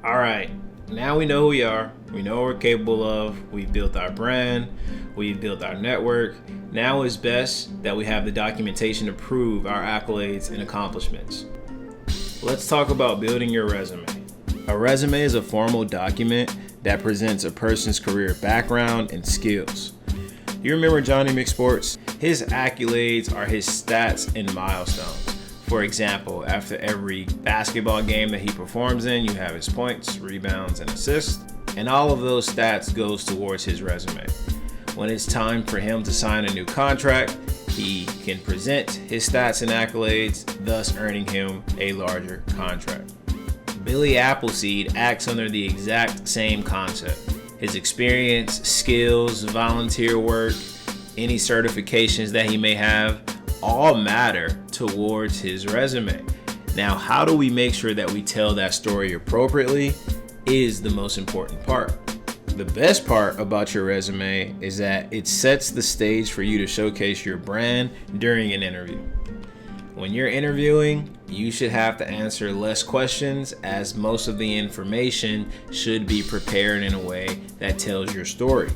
All right, now we know who we are. We know what we're capable of. We've built our brand. We've built our network. Now it's best that we have the documentation to prove our accolades and accomplishments. Let's talk about building your resume. A resume is a formal document that presents a person's career background and skills. You remember Johnny McSports? His accolades are his stats and milestones. For example, after every basketball game that he performs in, you have his points, rebounds, and assists, and all of those stats goes towards his resume. When it's time for him to sign a new contract, he can present his stats and accolades, thus earning him a larger contract. Billy Appleseed acts under the exact same concept. His experience, skills, volunteer work, any certifications that he may have, all matter towards his resume. Now, how do we make sure that we tell that story appropriately is the most important part. The best part about your resume is that it sets the stage for you to showcase your brand during an interview. When you're interviewing, you should have to answer less questions, as most of the information should be prepared in a way that tells your story.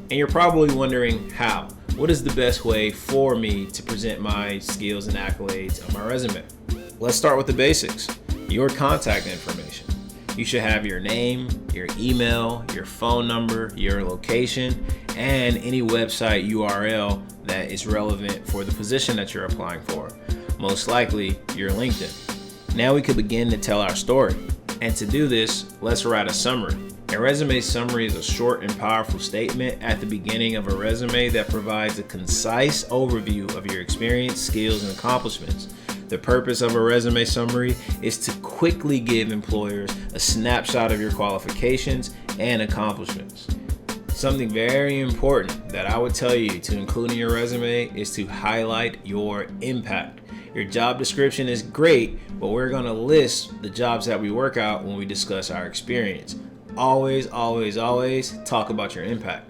And you're probably wondering how. What is the best way for me to present my skills and accolades on my resume? Let's start with the basics. Your contact information. You should have your name, your email, your phone number, your location, and any website URL that is relevant for the position that you're applying for. Most likely, your LinkedIn. Now we could begin to tell our story. And to do this, let's write a summary. A resume summary is a short and powerful statement at the beginning of a resume that provides a concise overview of your experience, skills, and accomplishments. The purpose of a resume summary is to quickly give employers a snapshot of your qualifications and accomplishments. Something very important that I would tell you to include in your resume is to highlight your impact. Your job description is great, but we're going to list the jobs that we work out when we discuss our experience. Always, always, always talk about your impact.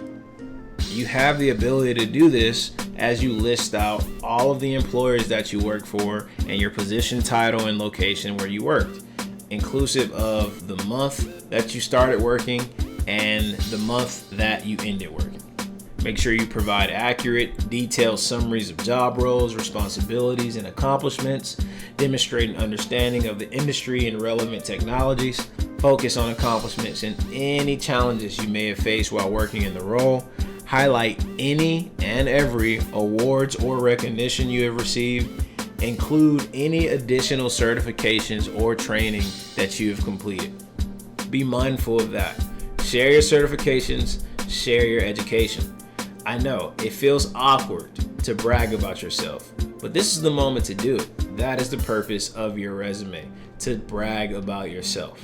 You have the ability to do this as you list out all of the employers that you work for and your position, title, and location where you worked, inclusive of the month that you started working and the month that you ended working. Make sure you provide accurate, detailed summaries of job roles, responsibilities, and accomplishments, demonstrate an understanding of the industry and relevant technologies. Focus on accomplishments and any challenges you may have faced while working in the role. Highlight any and every awards or recognition you have received. Include any additional certifications or training that you have completed. Be mindful of that. Share your certifications, share your education. I know it feels awkward to brag about yourself, but this is the moment to do it. That is the purpose of your resume, to brag about yourself.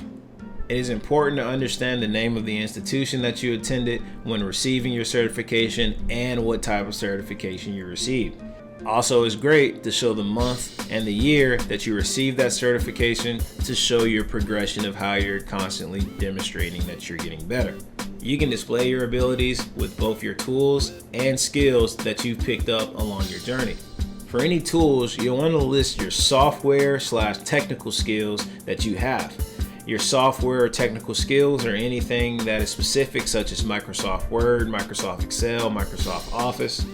It is important to understand the name of the institution that you attended when receiving your certification and what type of certification you received. Also, it's great to show the month and the year that you received that certification to show your progression of how you're constantly demonstrating that you're getting better. You can display your abilities with both your tools and skills that you've picked up along your journey. For any tools, you'll want to list your software/technical skills that you have. Your software or technical skills are anything that is specific, such as Microsoft Word, Microsoft Excel, Microsoft Office.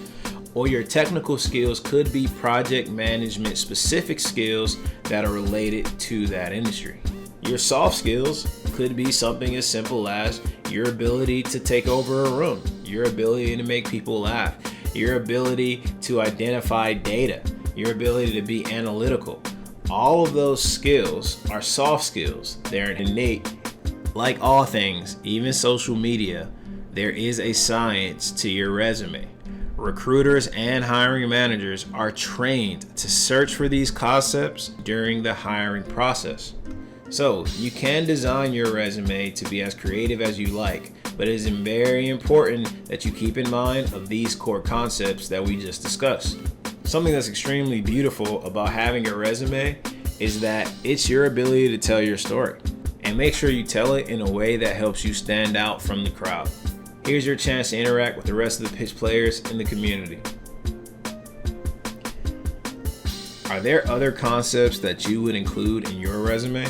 Or your technical skills could be project management specific skills that are related to that industry. Your soft skills could be something as simple as your ability to take over a room, your ability to make people laugh, your ability to identify data, your ability to be analytical. All of those skills are soft skills. They're innate. Like all things, even social media, there is a science to your resume. Recruiters and hiring managers are trained to search for these concepts during the hiring process. So you can design your resume to be as creative as you like, but it is very important that you keep in mind of these core concepts that we just discussed. Something that's extremely beautiful about having a resume is that it's your ability to tell your story, and make sure you tell it in a way that helps you stand out from the crowd. Here's your chance to interact with the rest of the pitch players in the community. Are there other concepts that you would include in your resume?